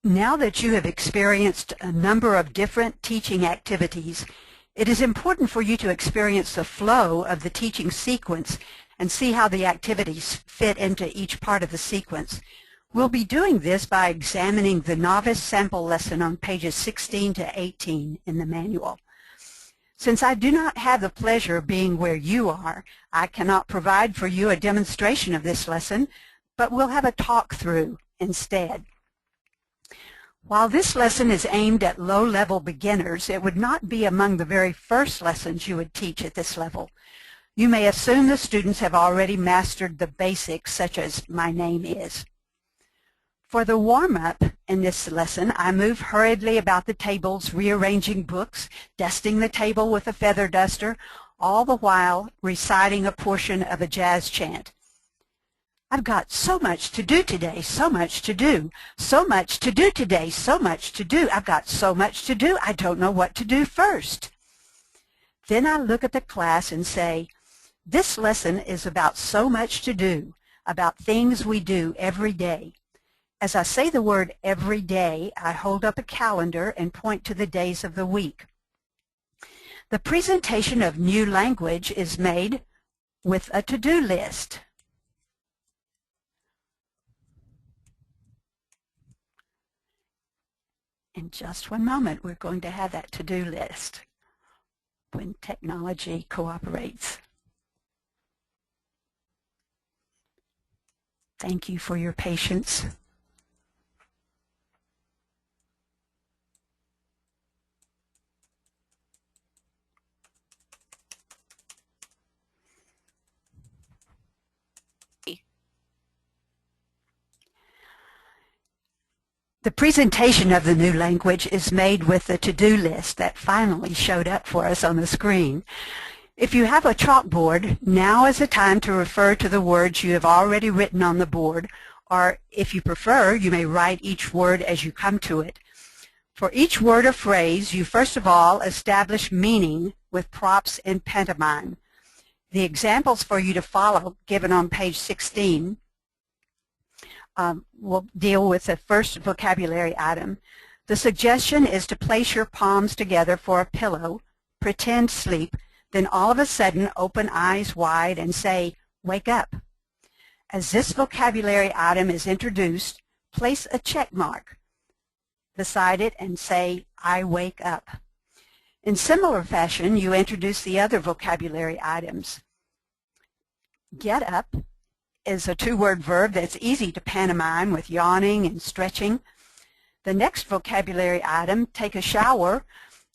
Now that you have experienced a number of different teaching activities, it is important for you to experience the flow of the teaching sequence and see how the activities fit into each part of the sequence. We'll be doing this by examining the novice sample lesson on pages 16 to 18 in the manual. Since I do not have the pleasure of being where you are, I cannot provide for you a demonstration of this lesson, but we'll have a talk through instead. While this lesson is aimed at low-level beginners, it would not be among the very first lessons you would teach at this level. You may assume the students have already mastered the basics, such as "my name is." For the warm-up in this lesson, I move hurriedly about the tables, rearranging books, dusting the table with a feather duster, all the while reciting a portion of a jazz chant. I've got so much to do today, so much to do, so much to do today, so much to do. I've got so much to do, I don't know what to do first. Then I look at the class and say, this lesson is about so much to do, about things we do every day. As I say the word every day, I hold up a calendar and point to the days of the week. The presentation of new language is made with a to-do list. In just one moment, we're going to have that to-do list when technology cooperates. Thank you for your patience. The presentation of the new language is made with the to-do list that finally showed up for us on the screen. If you have a chalkboard, now is the time to refer to the words you have already written on the board, or if you prefer, you may write each word as you come to it. For each word or phrase, you first of all establish meaning with props in pantomime. The examples for you to follow, given on page 16, will deal with the first vocabulary item. The suggestion is to place your palms together for a pillow, pretend sleep, then all of a sudden open eyes wide and say, "Wake up." As this vocabulary item is introduced, place a check mark beside it and say, "I wake up." In similar fashion, you introduce the other vocabulary items. Get up is a two-word verb that's easy to pantomime with yawning and stretching. The next vocabulary item, take a shower,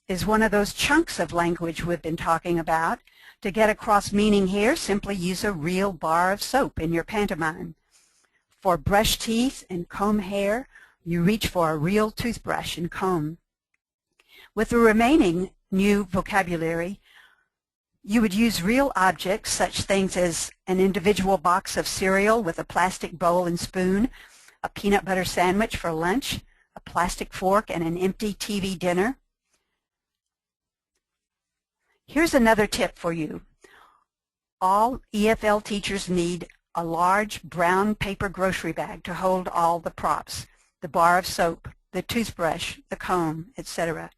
is one of those chunks of language we've been talking about. To get across meaning here, simply use a real bar of soap in your pantomime. For brush teeth and comb hair, you reach for a real toothbrush and comb. With the remaining new vocabulary, you would use real objects, such things as an individual box of cereal with a plastic bowl and spoon, a peanut butter sandwich for lunch, a plastic fork, and an empty TV dinner. Here's another tip for you. All EFL teachers need a large brown paper grocery bag to hold all the props, the bar of soap, the toothbrush, the comb, etc.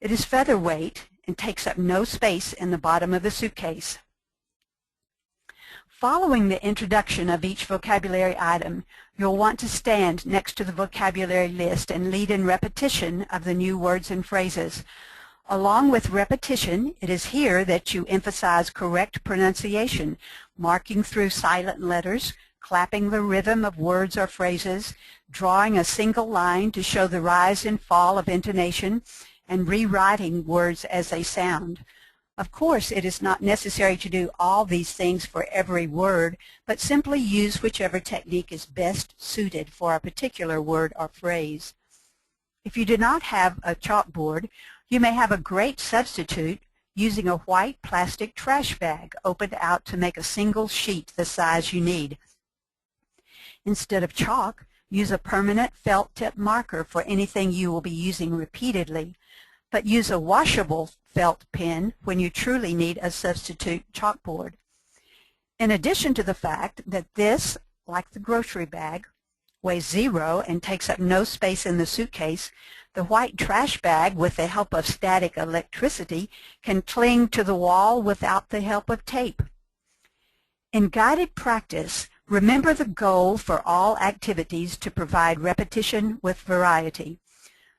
It is featherweight and takes up no space in the bottom of the suitcase. Following the introduction of each vocabulary item, you'll want to stand next to the vocabulary list and lead in repetition of the new words and phrases. Along with repetition, it is here that you emphasize correct pronunciation, marking through silent letters, clapping the rhythm of words or phrases, drawing a single line to show the rise and fall of intonation, and rewriting words as they sound. Of course, it is not necessary to do all these things for every word, but simply use whichever technique is best suited for a particular word or phrase. If you do not have a chalkboard, you may have a great substitute using a white plastic trash bag opened out to make a single sheet the size you need. Instead of chalk, use a permanent felt tip marker for anything you will be using repeatedly, but use a washable felt pen when you truly need a substitute chalkboard. In addition to the fact that this, like the grocery bag, weighs 0 and takes up no space in the suitcase, the white trash bag, with the help of static electricity, can cling to the wall without the help of tape. In guided practice, remember the goal for all activities to provide repetition with variety.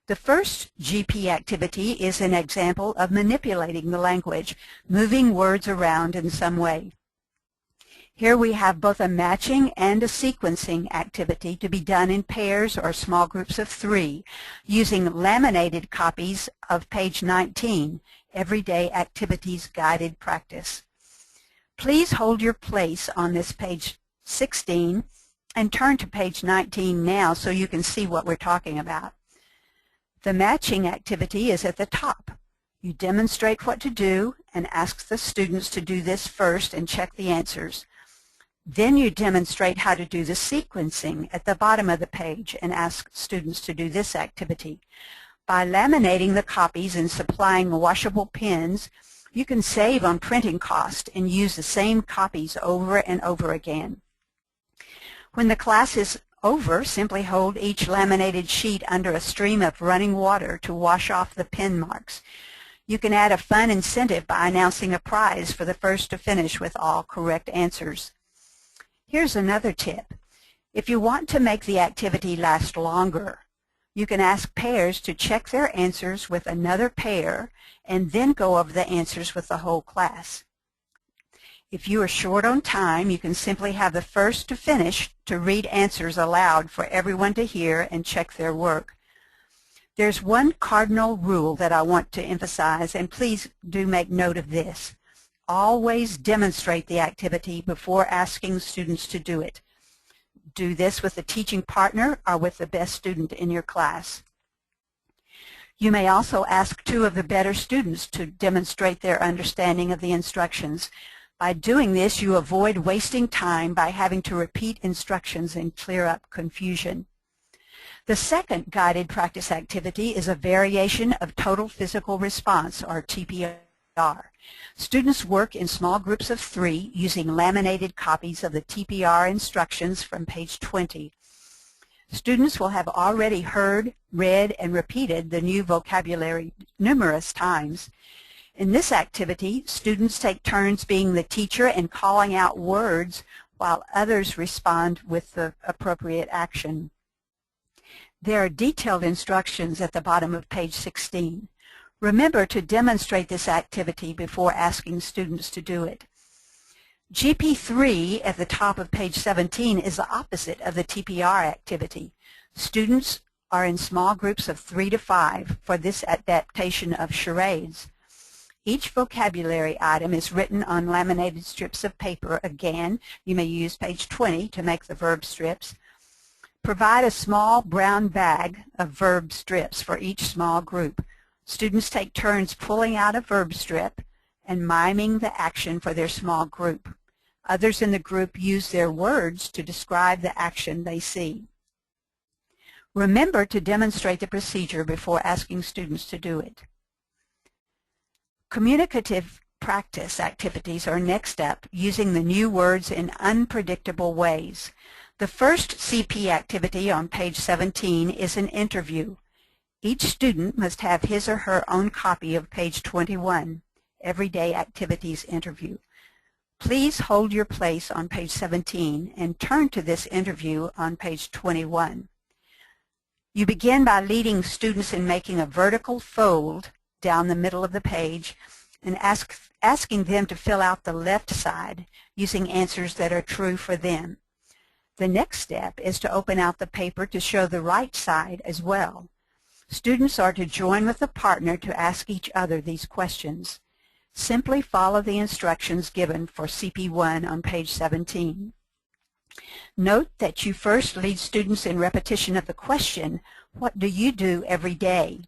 The first GP activity is an example of manipulating the language, moving words around in some way. Here we have both a matching and a sequencing activity to be done in pairs or small groups of 3, using laminated copies of page 19, Everyday Activities Guided Practice. Please hold your place on this page 16 and turn to page 19 now so you can see what we're talking about. The matching activity is at the top. You demonstrate what to do and ask the students to do this first and check the answers. Then you demonstrate how to do the sequencing at the bottom of the page and ask students to do this activity. By laminating the copies and supplying washable pens, you can save on printing cost and use the same copies over and over again. When the class is over, simply hold each laminated sheet under a stream of running water to wash off the pen marks. You can add a fun incentive by announcing a prize for the first to finish with all correct answers. Here's another tip. If you want to make the activity last longer, you can ask pairs to check their answers with another pair and then go over the answers with the whole class. If you are short on time, you can simply have the first to finish to read answers aloud for everyone to hear and check their work. There's one cardinal rule that I want to emphasize, and please do make note of this. Always demonstrate the activity before asking students to do it. Do this with a teaching partner or with the best student in your class. You may also ask 2 of the better students to demonstrate their understanding of the instructions. By doing this, you avoid wasting time by having to repeat instructions and clear up confusion. The second guided practice activity is a variation of total physical response, or TPR. Students work in small groups of 3 using laminated copies of the TPR instructions from page 20. Students will have already heard, read, and repeated the new vocabulary numerous times. In this activity, students take turns being the teacher and calling out words while others respond with the appropriate action. There are detailed instructions at the bottom of page 16. Remember to demonstrate this activity before asking students to do it. GP3 at the top of page 17 is the opposite of the TPR activity. Students are in small groups of 3 to 5 for this adaptation of charades. Each vocabulary item is written on laminated strips of paper. Again, you may use page 20 to make the verb strips. Provide a small brown bag of verb strips for each small group. Students take turns pulling out a verb strip and miming the action for their small group. Others in the group use their words to describe the action they see. Remember to demonstrate the procedure before asking students to do it. Communicative practice activities are next up, using the new words in unpredictable ways. The first CP activity on page 17 is an interview. Each student must have his or her own copy of page 21, Everyday Activities Interview. Please hold your place on page 17 and turn to this interview on page 21. You begin by leading students in making a vertical fold down the middle of the page and asking them to fill out the left side using answers that are true for them. The next step is to open out the paper to show the right side as well. Students are to join with a partner to ask each other these questions. Simply follow the instructions given for CP1 on page 17. Note that you first lead students in repetition of the question, "What do you do every day?"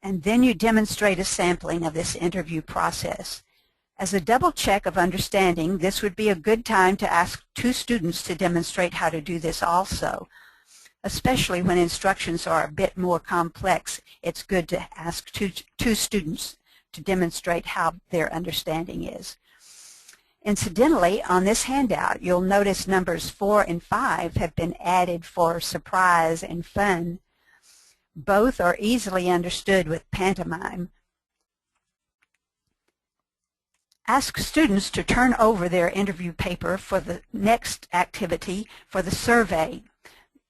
And then you demonstrate a sampling of this interview process. As a double check of understanding, this would be a good time to ask 2 students to demonstrate how to do this also. Especially when instructions are a bit more complex, it's good to ask two students to demonstrate how their understanding is. Incidentally, on this handout, you'll notice numbers 4 and 5 have been added for surprise and fun. Both are easily understood with pantomime. Ask students to turn over their interview paper for the next activity for the survey,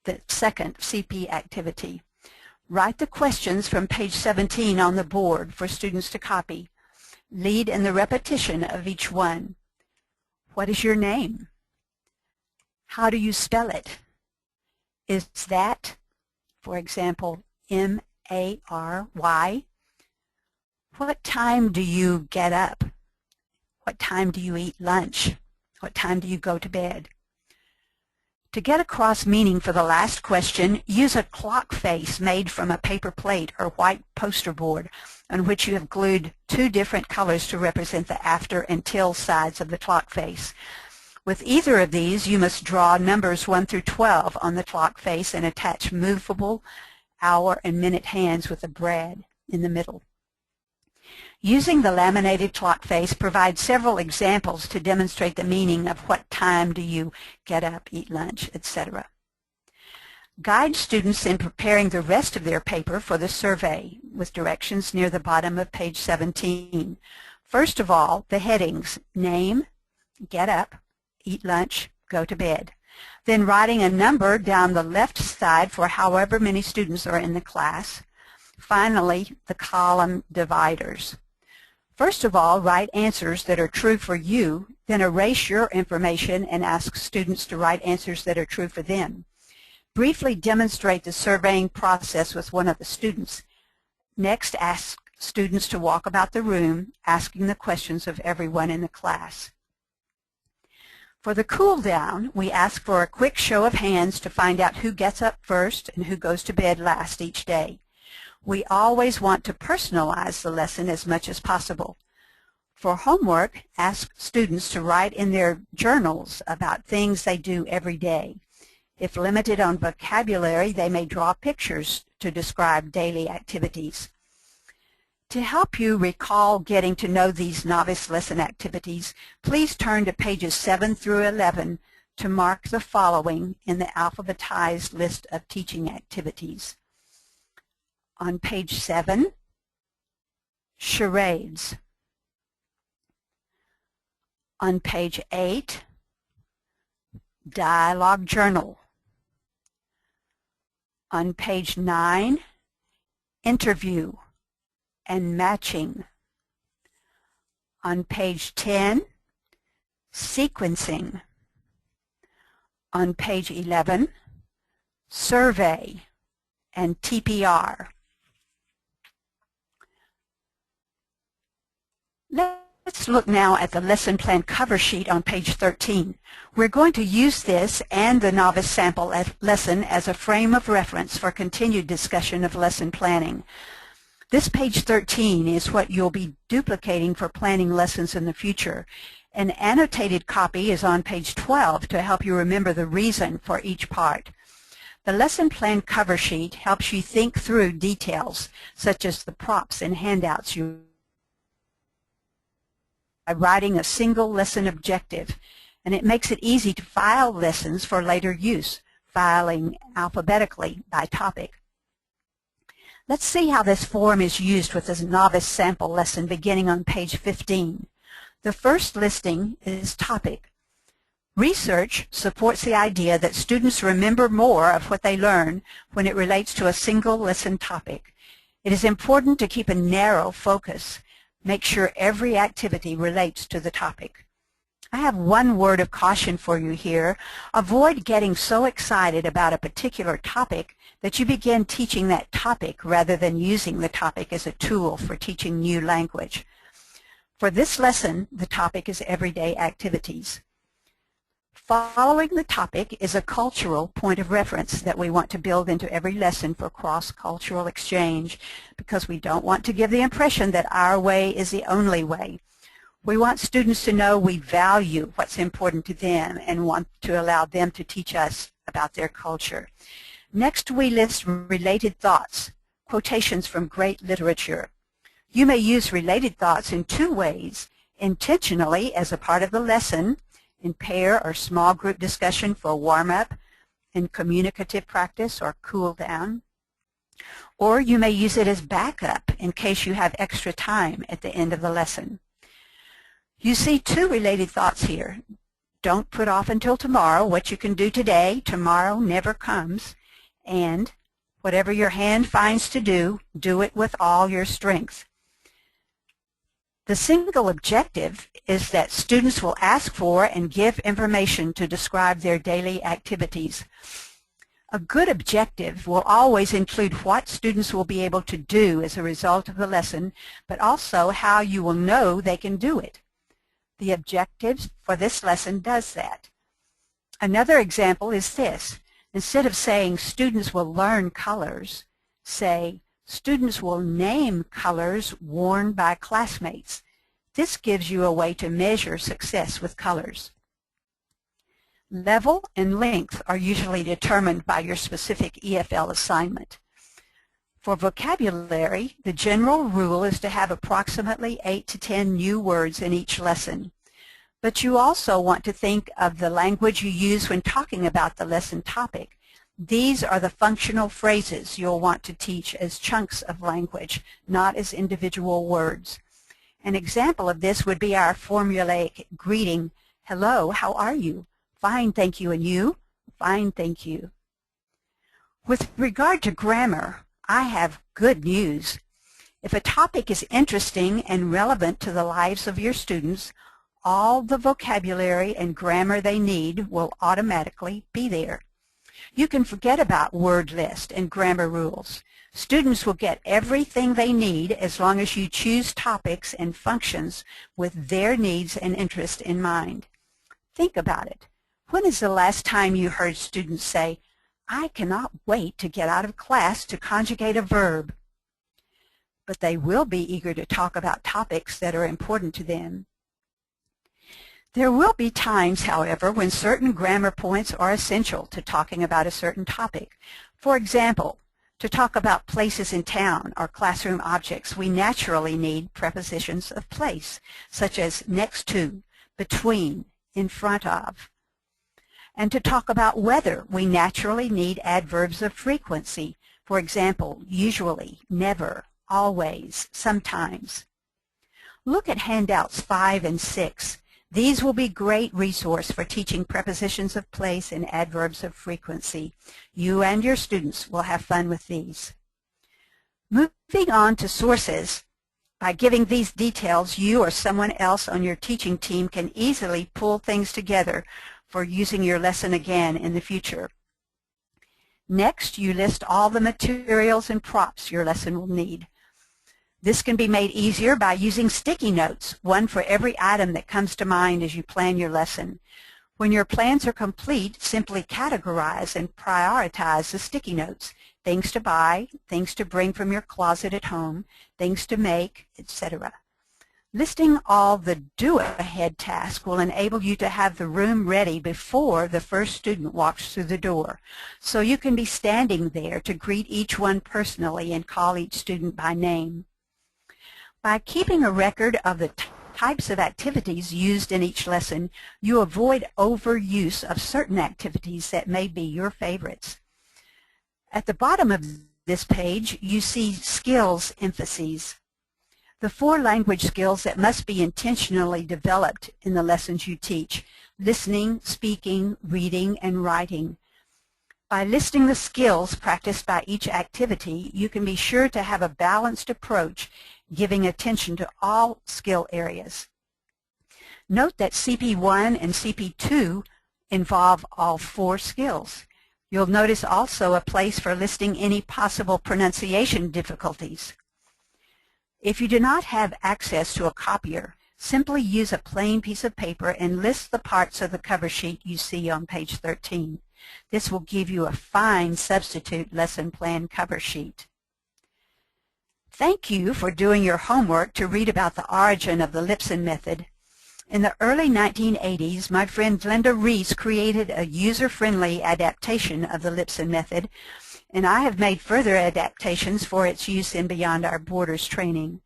the second CP activity. Write the questions from page 17 on the board for students to copy. Lead in the repetition of each one. What is your name? How do you spell it? Is that, for example, M-A-R-Y? What time do you get up? What time do you eat lunch? What time do you go to bed? To get across meaning for the last question, use a clock face made from a paper plate or white poster board on which you have glued two different colors to represent the after and till sides of the clock face. With either of these, you must draw numbers 1 through 12 on the clock face and attach movable hour and minute hands with a brad in the middle. Using the laminated clock face provides several examples to demonstrate the meaning of what time do you get up, eat lunch, etc. Guide students in preparing the rest of their paper for the survey with directions near the bottom of page 17. First of all, the headings: name, get up, eat lunch, go to bed. Then writing a number down the left side for however many students are in the class. Finally, the column dividers. First of all, write answers that are true for you, then erase your information and ask students to write answers that are true for them. Briefly demonstrate the surveying process with one of the students. Next, ask students to walk about the room, asking the questions of everyone in the class. For the cool down, we ask for a quick show of hands to find out who gets up first and who goes to bed last each day. We always want to personalize the lesson as much as possible. For homework, ask students to write in their journals about things they do every day. If limited on vocabulary, they may draw pictures to describe daily activities. To help you recall getting to know these novice lesson activities, please turn to pages 7 through 11 to mark the following in the alphabetized list of teaching activities. On page 7, charades. On page 8, dialogue journal. On page 9, interview and matching. On page 10, sequencing. On page 11, survey and TPR. Let's look now at the lesson plan cover sheet on page 13. We're going to use this and the novice sample lesson as a frame of reference for continued discussion of lesson planning. This page 13 is what you'll be duplicating for planning lessons in the future. An annotated copy is on page 12 to help you remember the reason for each part. The lesson plan cover sheet helps you think through details such as the props and handouts you by writing a single lesson objective, and it makes it easy to file lessons for later use, filing alphabetically by topic. Let's see how this form is used with this novice sample lesson beginning on page 15. The first listing is topic. Research supports the idea that students remember more of what they learn when it relates to a single lesson topic. It is important to keep a narrow focus. Make sure every activity relates to the topic. I have one word of caution for you here. Avoid getting so excited about a particular topic that you begin teaching that topic rather than using the topic as a tool for teaching new language. For this lesson, the topic is everyday activities. Following the topic is a cultural point of reference that we want to build into every lesson for cross-cultural exchange, because we don't want to give the impression that our way is the only way. We want students to know we value what's important to them and want to allow them to teach us about their culture. Next, we list related thoughts, quotations from great literature. You may use related thoughts in two ways. intentionally as a part of the lesson, in pair or small group discussion for warm-up, in communicative practice or cool down. Or you may use it as backup in case you have extra time at the end of the lesson. You see two related thoughts here. Don't put off until tomorrow what you can do today. Tomorrow never comes. And whatever your hand finds to do, do it with all your strength. The single objective is that students will ask for and give information to describe their daily activities. A good objective will always include what students will be able to do as a result of the lesson, but also how you will know they can do it. The objective for this lesson does that. Another example is this. Instead of saying students will learn colors, say students will name colors worn by classmates. This gives you a way to measure success with colors. Level and length are usually determined by your specific EFL assignment. For vocabulary, the general rule is to have approximately 8 to 10 new words in each lesson. But you also want to think of the language you use when talking about the lesson topic. These are the functional phrases you'll want to teach as chunks of language, not as individual words. An example of this would be our formulaic greeting, hello, how are you? Fine, thank you, and you? Fine, thank you. With regard to grammar, I have good news. If a topic is interesting and relevant to the lives of your students, all the vocabulary and grammar they need will automatically be there. You can forget about word list and grammar rules. Students will get everything they need as long as you choose topics and functions with their needs and interests in mind. Think about it. When is the last time you heard students say, I cannot wait to get out of class to conjugate a verb? But they will be eager to talk about topics that are important to them. There will be times, however, when certain grammar points are essential to talking about a certain topic. For example, to talk about places in town or classroom objects, we naturally need prepositions of place, such as next to, between, in front of. And to talk about weather, we naturally need adverbs of frequency. For example, usually, never, always, sometimes. Look at handouts 5 and 6. These will be great resource for teaching prepositions of place and adverbs of frequency. You and your students will have fun with these. Moving on to sources, by giving these details, you or someone else on your teaching team can easily pull things together for using your lesson again in the future. Next, you list all the materials and props your lesson will need. This can be made easier by using sticky notes, one for every item that comes to mind as you plan your lesson. When your plans are complete, simply categorize and prioritize the sticky notes. Things to buy, things to bring from your closet at home, things to make, etc. Listing all the do-ahead tasks will enable you to have the room ready before the first student walks through the door, so you can be standing there to greet each one personally and call each student by name. By keeping a record of the types of activities used in each lesson, you avoid overuse of certain activities that may be your favorites. At the bottom of this page, you see skills emphases. The 4 language skills that must be intentionally developed in the lessons you teach: listening, speaking, reading, and writing. By listing the skills practiced by each activity, you can be sure to have a balanced approach, giving attention to all skill areas. Note that CP1 and CP2 involve all 4 skills. You'll notice also a place for listing any possible pronunciation difficulties. If you do not have access to a copier, simply use a plain piece of paper and list the parts of the cover sheet you see on page 13. This will give you a fine substitute lesson plan cover sheet. Thank you for doing your homework to read about the origin of the Lipson method. In the early 1980s, my friend Glenda Reese created a user-friendly adaptation of the Lipson method, and I have made further adaptations for its use in Beyond Our Borders training.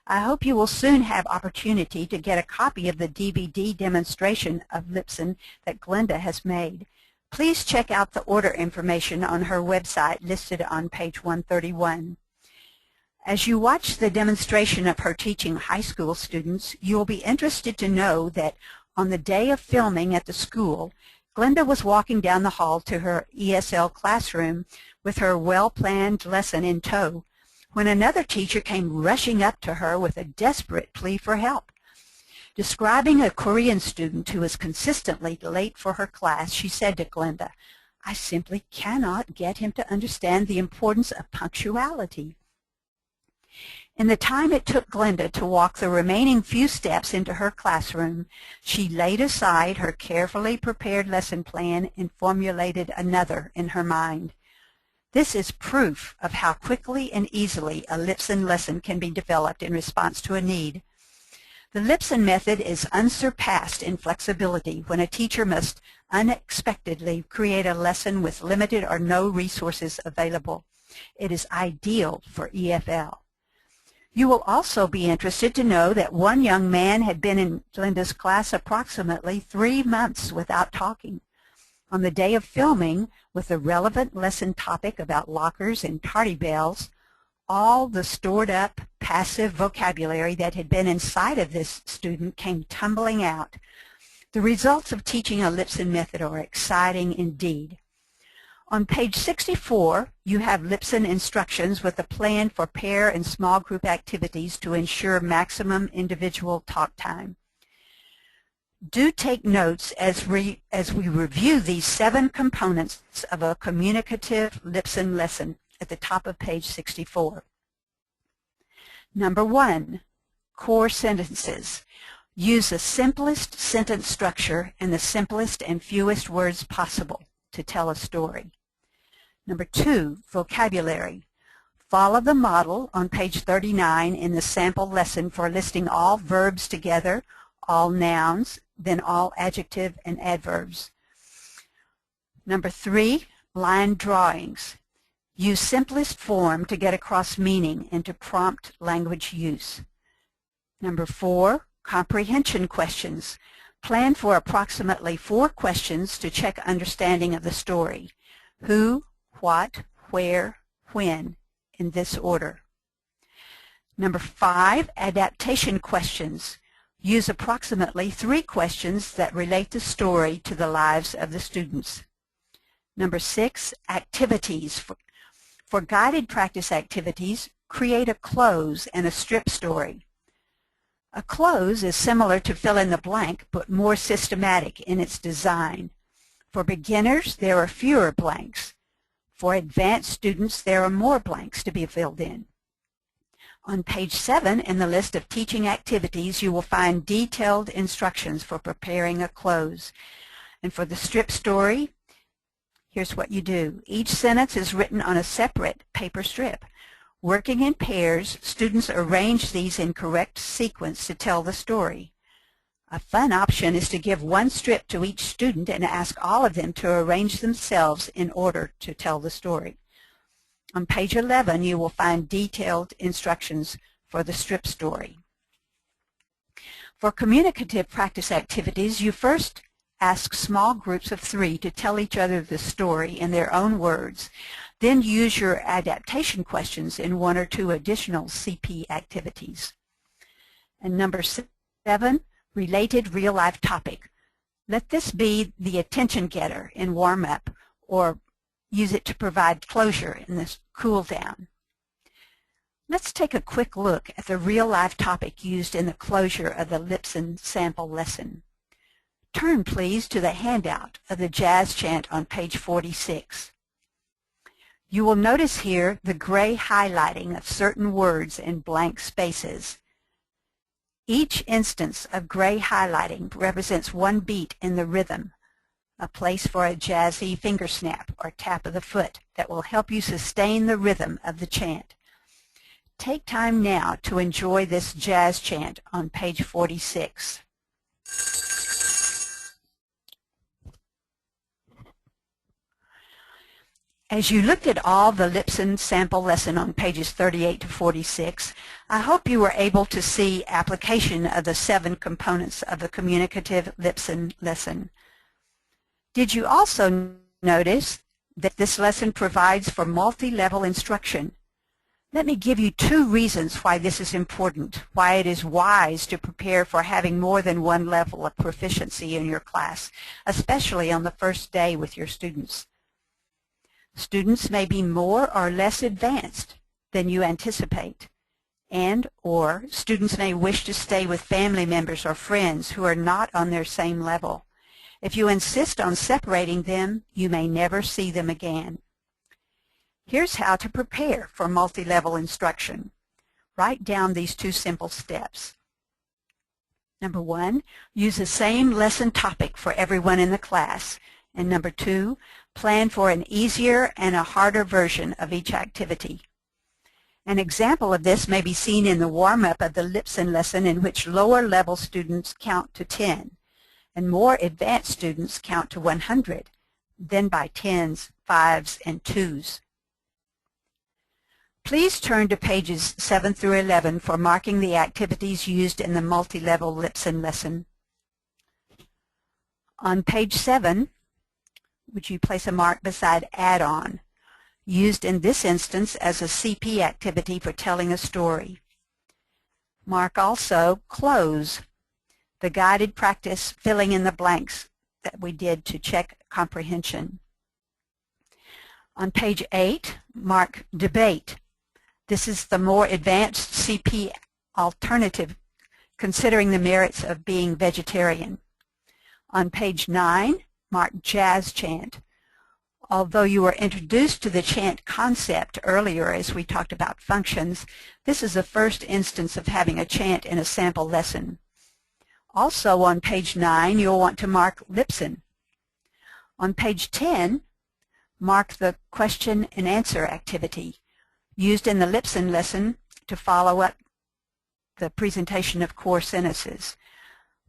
I hope you will soon have opportunity to get a copy of the DVD demonstration of Lipson that Glenda has made. Please check out the order information on her website listed on page 131. As you watch the demonstration of her teaching high school students, you will be interested to know that on the day of filming at the school, Glenda was walking down the hall to her ESL classroom with her well-planned lesson in tow when another teacher came rushing up to her with a desperate plea for help. Describing a Korean student who was consistently late for her class, she said to Glenda, "I simply cannot get him to understand the importance of punctuality." In the time it took Glenda to walk the remaining few steps into her classroom, she laid aside her carefully prepared lesson plan and formulated another in her mind. This is proof of how quickly and easily a Lipson lesson can be developed in response to a need. The Lipson method is unsurpassed in flexibility when a teacher must unexpectedly create a lesson with limited or no resources available. It is ideal for EFL. You will also be interested to know that one young man had been in Glenda's class approximately 3 months without talking. On the day of filming, with the relevant lesson topic about lockers and tardy bells, all the stored-up passive vocabulary that had been inside of this student came tumbling out. The results of teaching a Lipson method are exciting indeed. On page 64, you have Lipson instructions with a plan for pair and small group activities to ensure maximum individual talk time. Do take notes as we review these 7 components of a communicative Lipson lesson at the top of page 64. Number 1, core sentences. Use the simplest sentence structure and the simplest and fewest words possible to tell a story. Number 2, vocabulary. Follow the model on page 39 in the sample lesson for listing all verbs together, all nouns, then all adjective and adverbs. Number 3, line drawings. Use simplest form to get across meaning and to prompt language use. Number 4, comprehension questions. Plan for approximately 4 questions to check understanding of the story. Who, what, where, when, in this order. Number 5, adaptation questions. Use approximately 3 questions that relate the story to the lives of the students. Number 6, activities. For guided practice activities, create a close and a strip story. A close is similar to fill in the blank, but more systematic in its design. For beginners, there are fewer blanks. For advanced students, there are more blanks to be filled in. On page 7 in the list of teaching activities, you will find detailed instructions for preparing a close. And for the strip story, here's what you do. Each sentence is written on a separate paper strip. Working in pairs, students arrange these in correct sequence to tell the story. A fun option is to give 1 strip to each student and ask all of them to arrange themselves in order to tell the story. On page 11, you will find detailed instructions for the strip story. For communicative practice activities, you first ask small groups of 3 to tell each other the story in their own words. Then use your adaptation questions in 1 or 2 additional CP activities. And number 7, related real-life topic. Let this be the attention getter in warm-up, or use it to provide closure in this cool-down. Let's take a quick look at the real-life topic used in the closure of the Lipson sample lesson. Turn, please, to the handout of the jazz chant on page 46. You will notice here the gray highlighting of certain words in blank spaces. Each instance of gray highlighting represents 1 beat in the rhythm, a place for a jazzy finger snap or tap of the foot that will help you sustain the rhythm of the chant. Take time now to enjoy this jazz chant on page 46. As you looked at all the Lipson sample lesson on pages 38 to 46, I hope you were able to see application of the 7 components of the communicative Lipson lesson. Did you also notice that this lesson provides for multi-level instruction? Let me give you 2 reasons why this is important, why it is wise to prepare for having more than one level of proficiency in your class, especially on the first day with your students. Students may be more or less advanced than you anticipate, or students may wish to stay with family members or friends who are not on their same level. If you insist on separating them, you may never see them again. Here's how to prepare for multi-level instruction. Write down these 2 simple steps. Number 1, use the same lesson topic for everyone in the class. And number 2, plan for an easier and a harder version of each activity. An example of this may be seen in the warm-up of the Lipson lesson, in which lower-level students count to 10, and more advanced students count to 100, then by 10s, 5s, and 2s. Please turn to pages 7 through 11 for marking the activities used in the multi-level Lipson lesson. On page 7, would you place a mark beside add-on, used in this instance as a CP activity for telling a story. Mark also close, the guided practice filling in the blanks that we did to check comprehension. On page 8, mark debate. This is the more advanced CP alternative, considering the merits of being vegetarian. On page 9, mark jazz chant. Although you were introduced to the chant concept earlier as we talked about functions, this is the first instance of having a chant in a sample lesson. Also on page 9, you'll want to mark Lipson. On page 10, mark the question and answer activity used in the Lipson lesson to follow up the presentation of core sentences.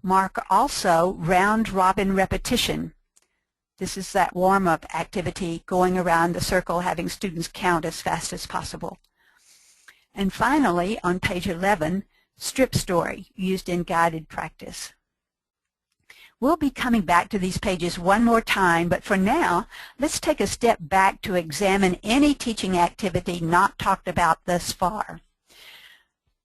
Mark also round-robin repetition. This is that warm-up activity, going around the circle, having students count as fast as possible. And finally, on page 11, strip story, used in guided practice. We'll be coming back to these pages one more time, but for now, let's take a step back to examine any teaching activity not talked about thus far.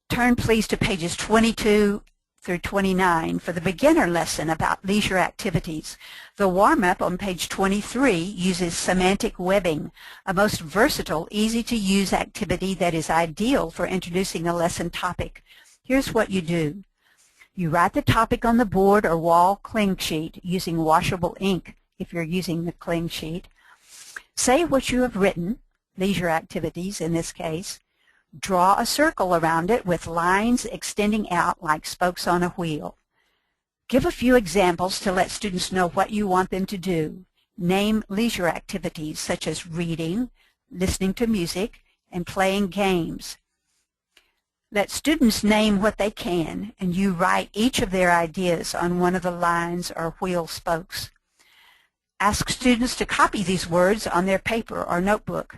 Turn please to pages 22 through 29 for the beginner lesson about leisure activities. The warm-up on page 23 uses semantic webbing, a most versatile, easy-to-use activity that is ideal for introducing a lesson topic. Here's what you do. You write the topic on the board or wall cling sheet using washable ink if you're using the cling sheet. Say what you have written, leisure activities in this case. Draw a circle around it with lines extending out like spokes on a wheel. Give a few examples to let students know what you want them to do. Name leisure activities such as reading, listening to music, and playing games. Let students name what they can, and you write each of their ideas on one of the lines or wheel spokes. Ask students to copy these words on their paper or notebook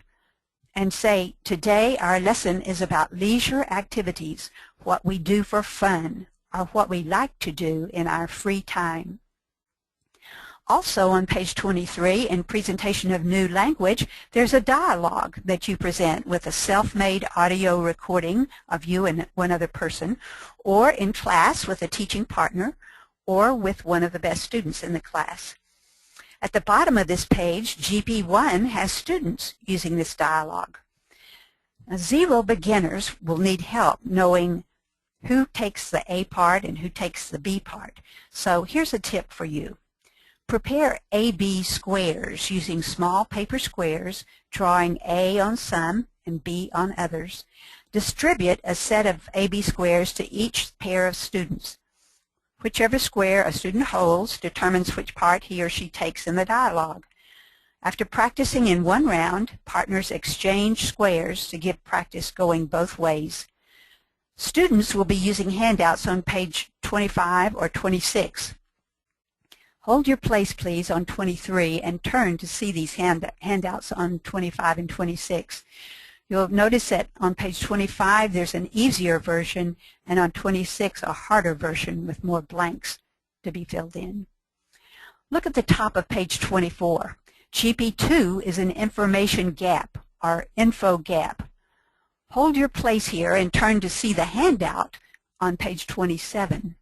and say, today our lesson is about leisure activities, what we do for fun, or what we like to do in our free time. Also on page 23, in presentation of new language, there's a dialogue that you present with a self-made audio recording of you and one other person, or in class with a teaching partner, or with one of the best students in the class. At the bottom of this page, GP1 has students using this dialogue. Now, zero beginners will need help knowing who takes the A part and who takes the B part. So here's a tip for you. Prepare AB squares using small paper squares, drawing A on some and B on others. Distribute a set of AB squares to each pair of students. Whichever square a student holds determines which part he or she takes in the dialogue. After practicing in one round, partners exchange squares to give practice going both ways. Students will be using handouts on page 25 or 26. Hold your place, please, on 23 and turn to see these handouts on 25 and 26. You'll notice that on page 25 there's an easier version, and on 26 a harder version with more blanks to be filled in. Look at the top of page 24. GP2 is an information gap, or info gap. Hold your place here and turn to see the handout on page 27.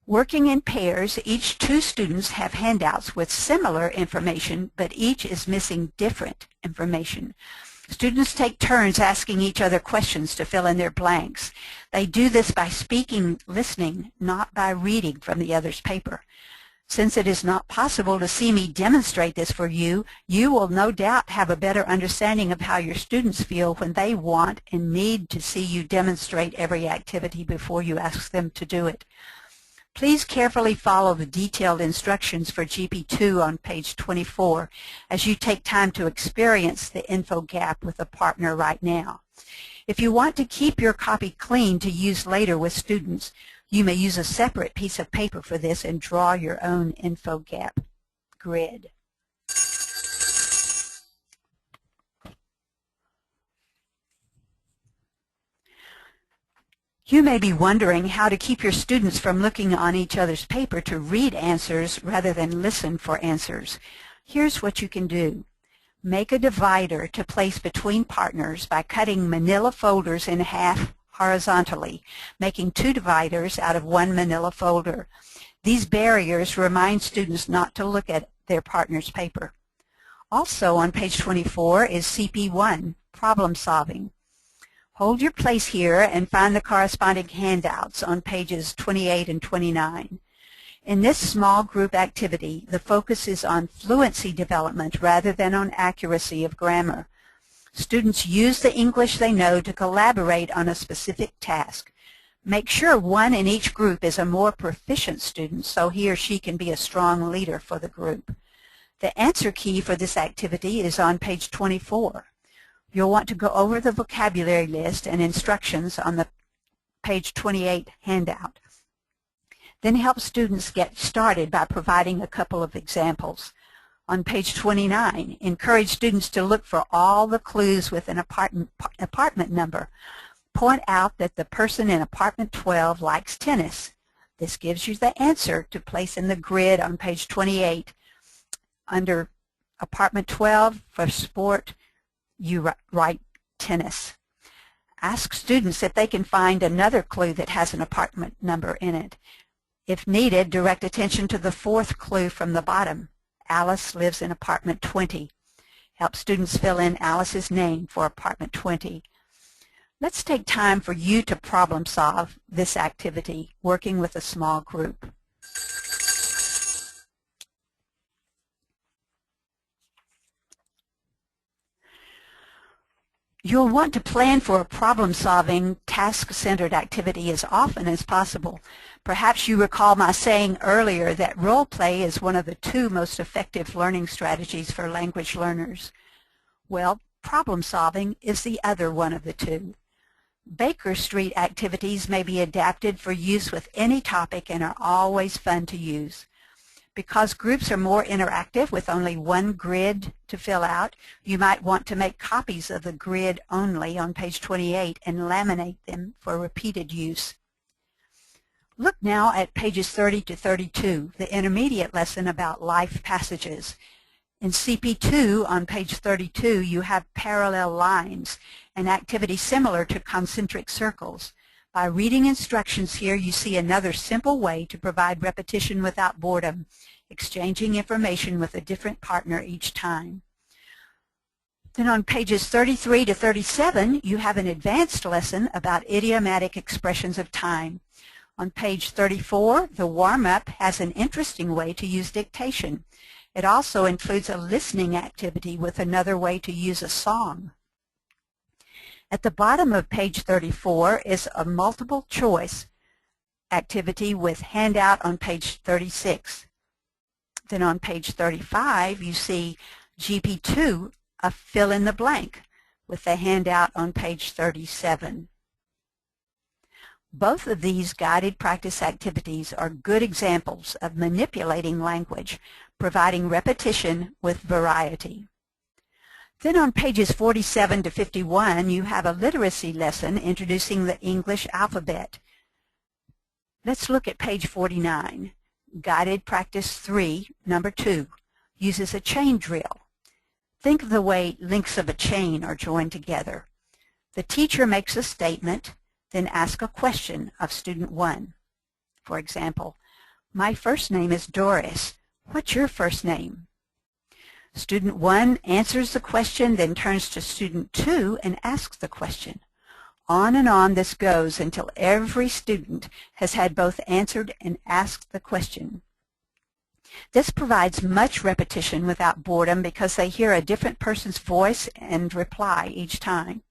Working in pairs, each two students have handouts with similar information, but each is missing different information. Students take turns asking each other questions to fill in their blanks. They do this by speaking, listening, not by reading from the other's paper. Since it is not possible to see me demonstrate this for you, you will no doubt have a better understanding of how your students feel when they want and need to see you demonstrate every activity before you ask them to do it. Please carefully follow the detailed instructions for GP2 on page 24 as you take time to experience the info gap with a partner right now. If you want to keep your copy clean to use later with students, you may use a separate piece of paper for this and draw your own info gap grid. You may be wondering how to keep your students from looking on each other's paper to read answers rather than listen for answers. Here's what you can do. Make a divider to place between partners by cutting manila folders in half horizontally, making two dividers out of one manila folder. These barriers remind students not to look at their partner's paper. Also on page 24 is CP1, problem solving. Hold your place here and find the corresponding handouts on pages 28 and 29. In this small group activity, the focus is on fluency development rather than on accuracy of grammar. Students use the English they know to collaborate on a specific task. Make sure one in each group is a more proficient student so he or she can be a strong leader for the group. The answer key for this activity is on page 24. You'll want to go over the vocabulary list and instructions on the page 28 handout. Then help students get started by providing a couple of examples. On page 29, encourage students to look for all the clues with an apartment number. Point out that the person in apartment 12 likes tennis. This gives you the answer to place in the grid on page 28. Under apartment 12 for sport, you write tennis. Ask students if they can find another clue that has an apartment number in it. If needed, direct attention to the fourth clue from the bottom. Alice lives in apartment 20. Help students fill in Alice's name for apartment 20. Let's take time for you to problem solve this activity, working with a small group. You'll want to plan for a problem-solving, task-centered activity as often as possible. Perhaps you recall my saying earlier that role play is one of the two most effective learning strategies for language learners. Well, problem-solving is the other one of the two. Baker Street activities may be adapted for use with any topic and are always fun to use. Because groups are more interactive with only one grid to fill out, you might want to make copies of the grid only on page 28 and laminate them for repeated use. Look now at pages 30 to 32, the intermediate lesson about life passages. In CP2 on page 32, you have parallel lines, an activity similar to concentric circles. By reading instructions here, you see another simple way to provide repetition without boredom, exchanging information with a different partner each time. Then on pages 33 to 37, you have an advanced lesson about idiomatic expressions of time. On page 34, the warm-up has an interesting way to use dictation. It also includes a listening activity with another way to use a song. At the bottom of page 34 is a multiple choice activity with handout on page 36. Then on page 35 you see GP2, a fill in the blank, with the handout on page 37. Both of these guided practice activities are good examples of manipulating language, providing repetition with variety. Then on pages 47 to 51, you have a literacy lesson introducing the English alphabet. Let's look at page 49. Guided Practice 3, number 2, uses a chain drill. Think of the way links of a chain are joined together. The teacher makes a statement, then asks a question of student 1. For example, my first name is Doris. What's your first name? Student 1 answers the question, then turns to student 2 and asks the question. On and on this goes until every student has had both answered and asked the question. This provides much repetition without boredom because they hear a different person's voice and reply each time.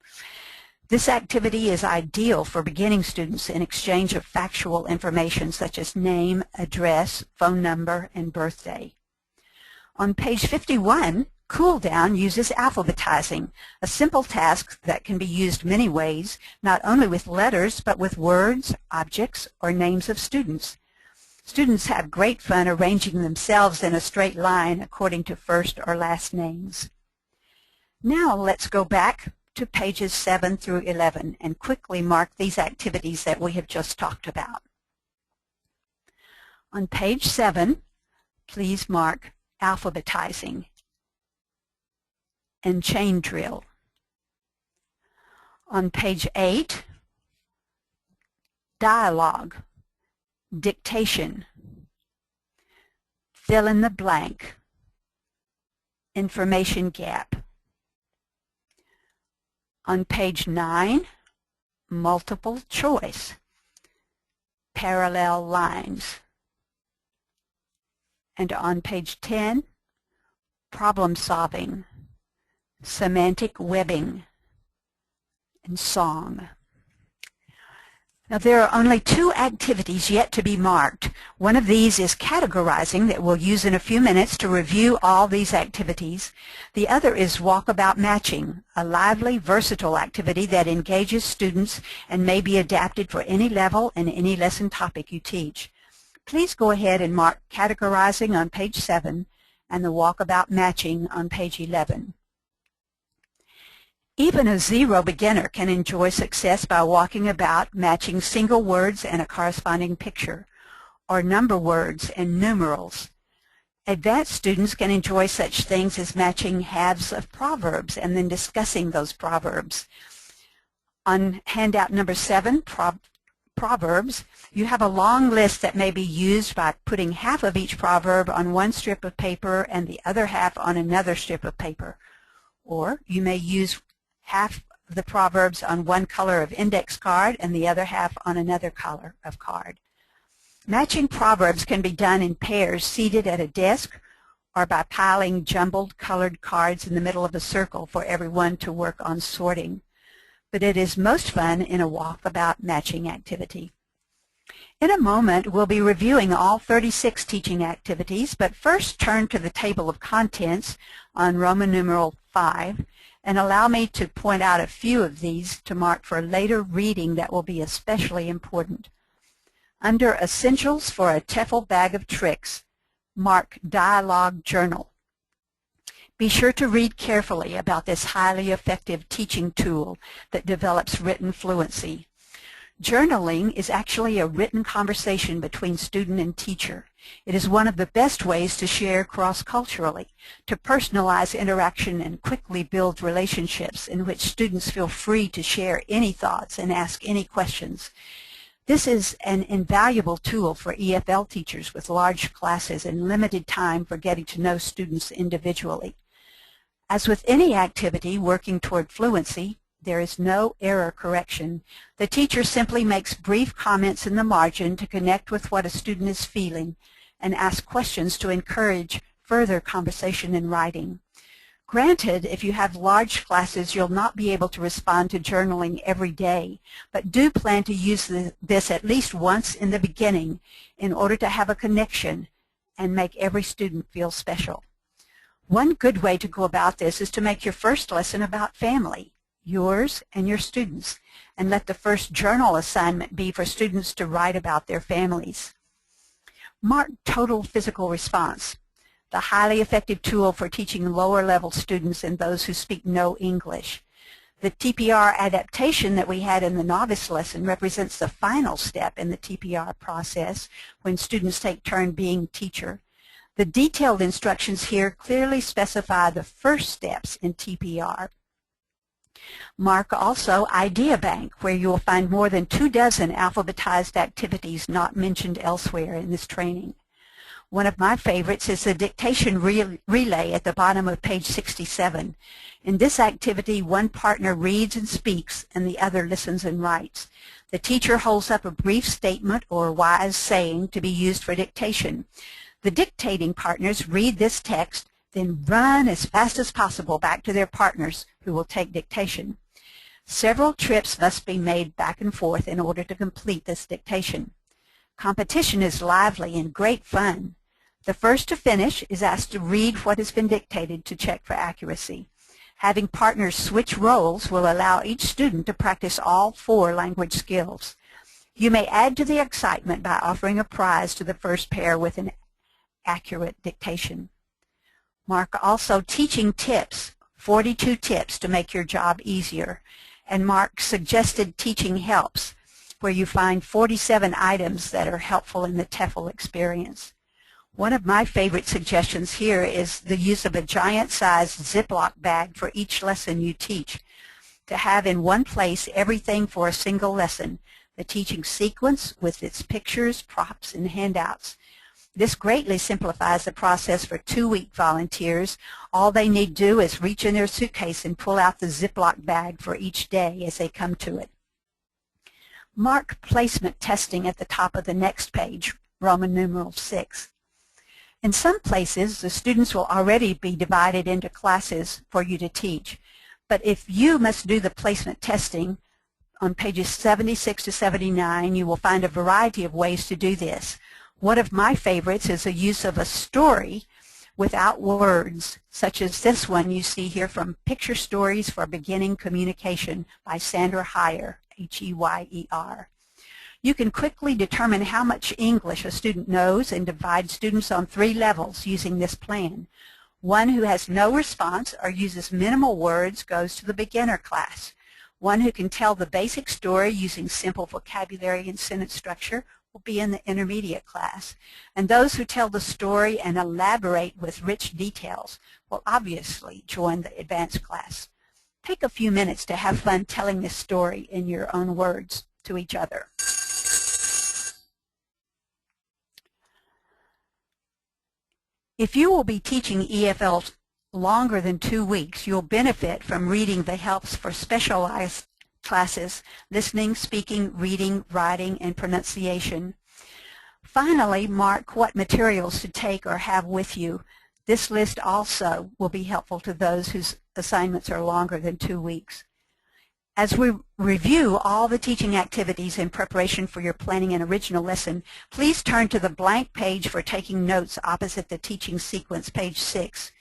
This activity is ideal for beginning students in exchange of factual information such as name, address, phone number, and birthday. On page 51, Cool Down uses alphabetizing, a simple task that can be used many ways, not only with letters, but with words, objects, or names of students. Students have great fun arranging themselves in a straight line according to first or last names. Now let's go back to pages 7 through 11 and quickly mark these activities that we have just talked about. On page 7, please mark alphabetizing and chain drill. On page 8, dialogue, dictation, fill in the blank, information gap. On page 9, multiple choice, parallel lines. And on page 10, problem solving, semantic webbing, and song. Now there are only 2 activities yet to be marked. One of these is categorizing that we'll use in a few minutes to review all these activities. The other is walkabout matching, a lively, versatile activity that engages students and may be adapted for any level and any lesson topic you teach. Please go ahead and mark categorizing on page 7 and the walkabout matching on page 11. Even a zero beginner can enjoy success by walking about matching single words and a corresponding picture, or number words and numerals. Advanced students can enjoy such things as matching halves of proverbs and then discussing those proverbs. On handout number 7, Proverbs, you have a long list that may be used by putting half of each proverb on one strip of paper and the other half on another strip of paper. Or you may use half of the proverbs on one color of index card and the other half on another color of card. Matching proverbs can be done in pairs seated at a desk or by piling jumbled colored cards in the middle of a circle for everyone to work on sorting. But it is most fun in a walkabout matching activity. In a moment, we'll be reviewing all 36 teaching activities, but first turn to the table of contents on Roman numeral 5 and allow me to point out a few of these to mark for later reading that will be especially important. Under Essentials for a TEFL Bag of Tricks, mark Dialogue Journal. Be sure to read carefully about this highly effective teaching tool that develops written fluency. Journaling is actually a written conversation between student and teacher. It is one of the best ways to share cross-culturally, to personalize interaction and quickly build relationships in which students feel free to share any thoughts and ask any questions. This is an invaluable tool for EFL teachers with large classes and limited time for getting to know students individually. As with any activity working toward fluency, there is no error correction. The teacher simply makes brief comments in the margin to connect with what a student is feeling and ask questions to encourage further conversation and writing. Granted, if you have large classes, you'll not be able to respond to journaling every day, but do plan to use this at least once in the beginning in order to have a connection and make every student feel special. One good way to go about this is to make your first lesson about family. yours and your students, and let the first journal assignment be for students to write about their families. Mark total physical response, the highly effective tool for teaching lower-level students and those who speak no English. The TPR adaptation that we had in the novice lesson represents the final step in the TPR process when students take turn being teacher. The detailed instructions here clearly specify the first steps in TPR. Mark also Idea Bank, where you will find more than 24 alphabetized activities not mentioned elsewhere in this training. One of my favorites is the dictation relay at the bottom of page 67. In this activity, one partner reads and speaks and the other listens and writes. The teacher holds up a brief statement or wise saying to be used for dictation. The dictating partners read this text, then run as fast as possible back to their partners who will take dictation. Several trips must be made back and forth in order to complete this dictation. Competition is lively and great fun. The first to finish is asked to read what has been dictated to check for accuracy. Having partners switch roles will allow each student to practice all 4 language skills. You may add to the excitement by offering a prize to the first pair with an accurate dictation. Mark also teaching tips, 42 tips to make your job easier, and mark suggested teaching helps, where you find 47 items that are helpful in the TEFL experience. One of my favorite suggestions here is the use of a giant-sized Ziploc bag for each lesson you teach, to have in one place everything for a single lesson, the teaching sequence with its pictures, props, and handouts. This greatly simplifies the process for 2-week volunteers. All they need to do is reach in their suitcase and pull out the Ziploc bag for each day as they come to it. Mark placement testing at the top of the next page, Roman numeral 6. In some places, the students will already be divided into classes for you to teach. But if you must do the placement testing, on pages 76 to 79, you will find a variety of ways to do this. One of my favorites is the use of a story without words, such as this one you see here from Picture Stories for Beginning Communication by Sandra Heyer, H-E-Y-E-R. You can quickly determine how much English a student knows and divide students on 3 levels using this plan. One who has no response or uses minimal words goes to the beginner class. One who can tell the basic story using simple vocabulary and sentence structure will be in the intermediate class. And those who tell the story and elaborate with rich details will obviously join the advanced class. Take a few minutes to have fun telling this story in your own words to each other. If you will be teaching EFL longer than 2 weeks, you'll benefit from reading the helps for specialized classes, listening, speaking, reading, writing, and pronunciation. Finally, mark what materials to take or have with you. This list also will be helpful to those whose assignments are longer than 2 weeks. As we review all the teaching activities in preparation for your planning an original lesson, please turn to the blank page for taking notes opposite the teaching sequence, page 6.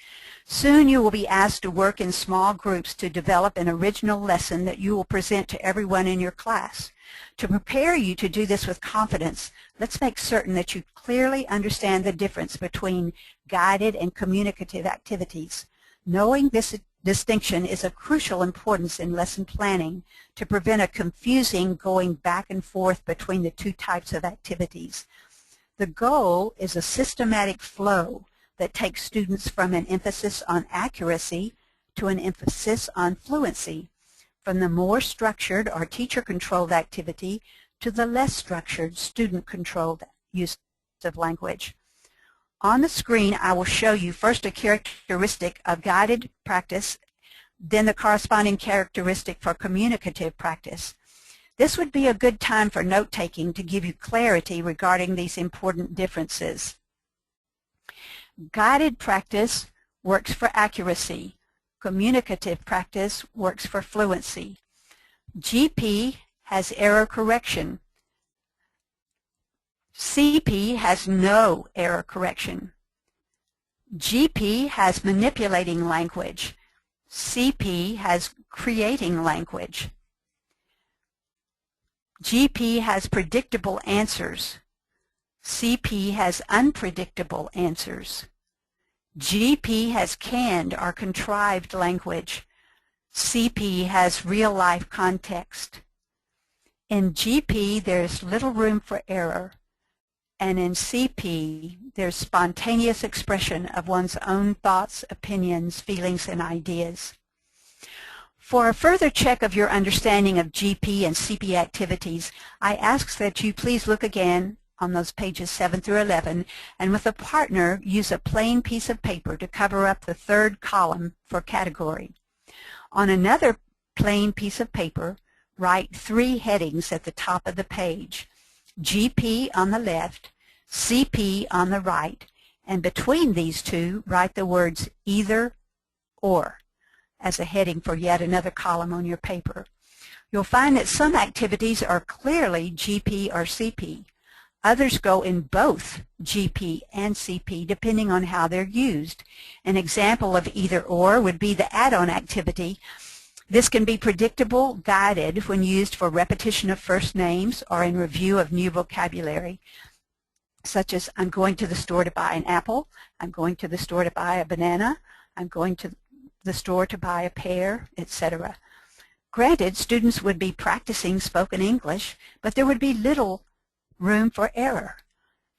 Soon you will be asked to work in small groups to develop an original lesson that you will present to everyone in your class. To prepare you to do this with confidence, let's make certain that you clearly understand the difference between guided and communicative activities. Knowing this distinction is of crucial importance in lesson planning to prevent a confusing going back and forth between the 2 types of activities. The goal is a systematic flow that takes students from an emphasis on accuracy to an emphasis on fluency, from the more structured or teacher-controlled activity to the less structured student-controlled use of language. On the screen, I will show you first a characteristic of guided practice, then the corresponding characteristic for communicative practice. This would be a good time for note-taking to give you clarity regarding these important differences. Guided practice works for accuracy. Communicative practice works for fluency. GP has error correction. CP has no error correction. GP has manipulating language. CP has creating language. GP has predictable answers. CP has unpredictable answers. GP has canned or contrived language. CP has real-life context. In GP, there's little room for error, and in CP, there's spontaneous expression of one's own thoughts, opinions, feelings, and ideas. For a further check of your understanding of GP and CP activities, I ask that you please look again on those pages 7 through 11, and with a partner, use a plain piece of paper to cover up the third column for category. On another plain piece of paper, write 3 headings at the top of the page: GP on the left, CP on the right, and between these two, write the words either or as a heading for yet another column on your paper. You'll find that some activities are clearly GP or CP. Others go in both GP and CP depending on how they're used. An example of either or would be the add-on activity. This can be predictable, guided when used for repetition of first names or in review of new vocabulary, such as I'm going to the store to buy an apple, I'm going to the store to buy a banana, I'm going to the store to buy a pear, etc. Granted, students would be practicing spoken English, but there would be little room for error.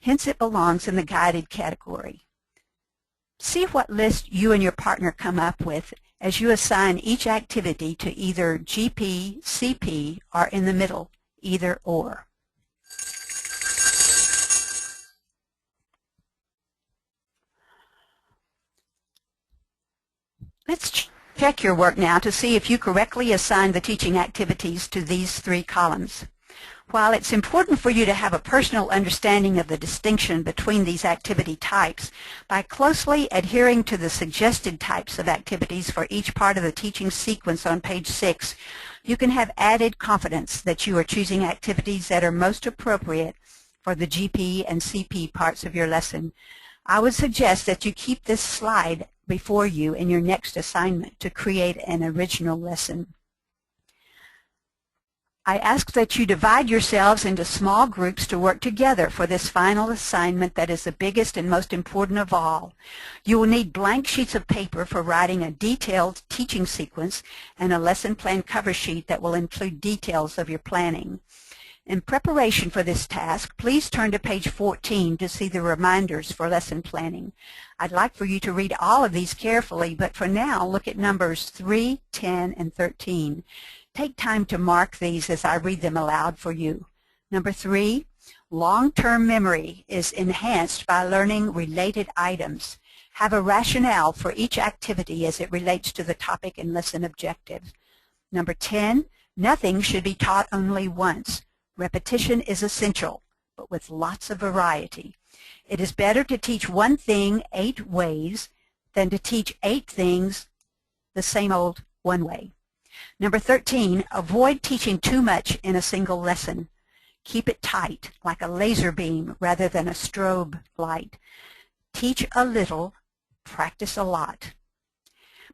Hence, it belongs in the guided category. See what list you and your partner come up with as you assign each activity to either GP, CP, or in the middle, either or. Let's check your work now to see if you correctly assign the teaching activities to these 3 columns. While it's important for you to have a personal understanding of the distinction between these activity types, by closely adhering to the suggested types of activities for each part of the teaching sequence on page 6, you can have added confidence that you are choosing activities that are most appropriate for the GP and CP parts of your lesson. I would suggest that you keep this slide before you in your next assignment to create an original lesson. I ask that you divide yourselves into small groups to work together for this final assignment that is the biggest and most important of all. You will need blank sheets of paper for writing a detailed teaching sequence and a lesson plan cover sheet that will include details of your planning. In preparation for this task, please turn to page 14 to see the reminders for lesson planning. I'd like for you to read all of these carefully, but for now, look at numbers 3, 10, and 13. Take time to mark these as I read them aloud for you. Number 3, long-term memory is enhanced by learning related items. Have a rationale for each activity as it relates to the topic and lesson objective. Number 10, nothing should be taught only once. Repetition is essential, but with lots of variety. It is better to teach one thing 8 ways than to teach 8 things the same old one way. Number 13, avoid teaching too much in a single lesson. Keep it tight, like a laser beam rather than a strobe light. Teach a little, practice a lot.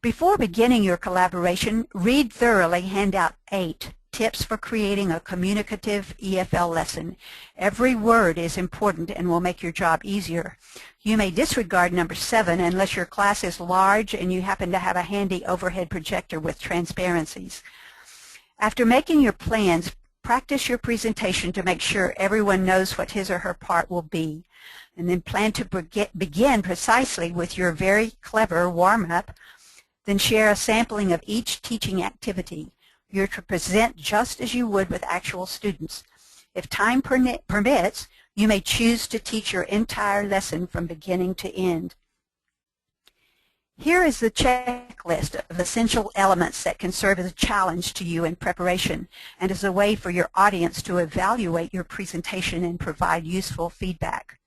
Before beginning your collaboration, read thoroughly Handout 8, Tips for Creating a Communicative EFL Lesson. Every word is important and will make your job easier. You may disregard number 7 unless your class is large and you happen to have a handy overhead projector with transparencies. After making your plans, practice your presentation to make sure everyone knows what his or her part will be. And then plan to begin precisely with your very clever warm-up. Then share a sampling of each teaching activity. You're to present just as you would with actual students. If time permits, you may choose to teach your entire lesson from beginning to end. Here is the checklist of essential elements that can serve as a challenge to you in preparation and as a way for your audience to evaluate your presentation and provide useful feedback.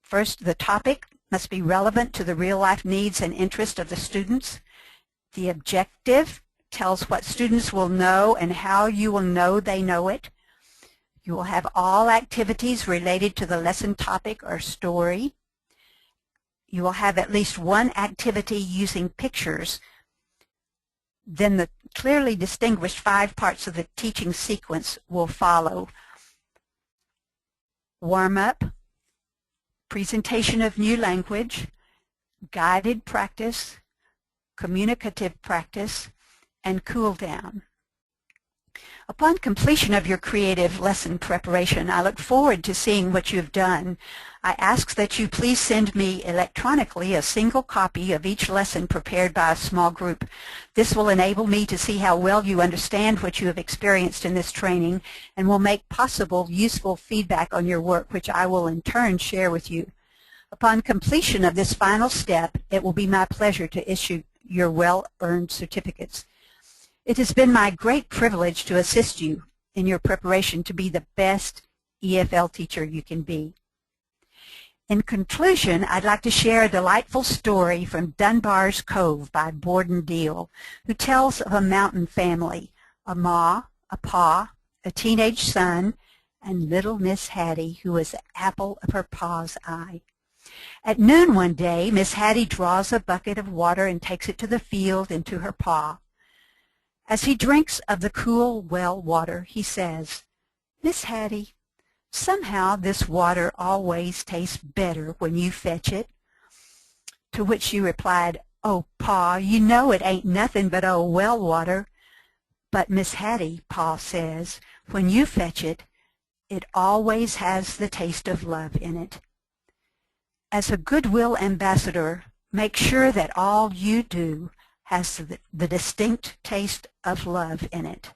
First, the topic must be relevant to the real-life needs and interests of the students. The objective tells what students will know and how you will know they know it. You will have all activities related to the lesson topic or story. you will have at least one activity using pictures. Then the clearly distinguished 5 parts of the teaching sequence will follow. Warm-up, presentation of new language, guided practice, communicative practice, and cool down. Upon completion of your creative lesson preparation, I look forward to seeing what you have done. I ask that you please send me electronically a single copy of each lesson prepared by a small group. This will enable me to see how well you understand what you have experienced in this training and will make possible useful feedback on your work, which I will in turn share with you. Upon completion of this final step, it will be my pleasure to issue your well-earned certificates. It has been my great privilege to assist you in your preparation to be the best EFL teacher you can be. In conclusion, I'd like to share a delightful story from Dunbar's Cove by Borden Deal, who tells of a mountain family, a ma, a pa, a teenage son, and little Miss Hattie, who was the apple of her pa's eye. At noon one day, Miss Hattie draws a bucket of water and takes it to the field and to her pa. As he drinks of the cool well water, he says, "Miss Hattie, somehow this water always tastes better when you fetch it." To which she replied, "Oh, Pa, you know it ain't nothing but old well water." "But Miss Hattie," Pa says, "when you fetch it, it always has the taste of love in it." As a goodwill ambassador, make sure that all you do has the distinct taste of love in it.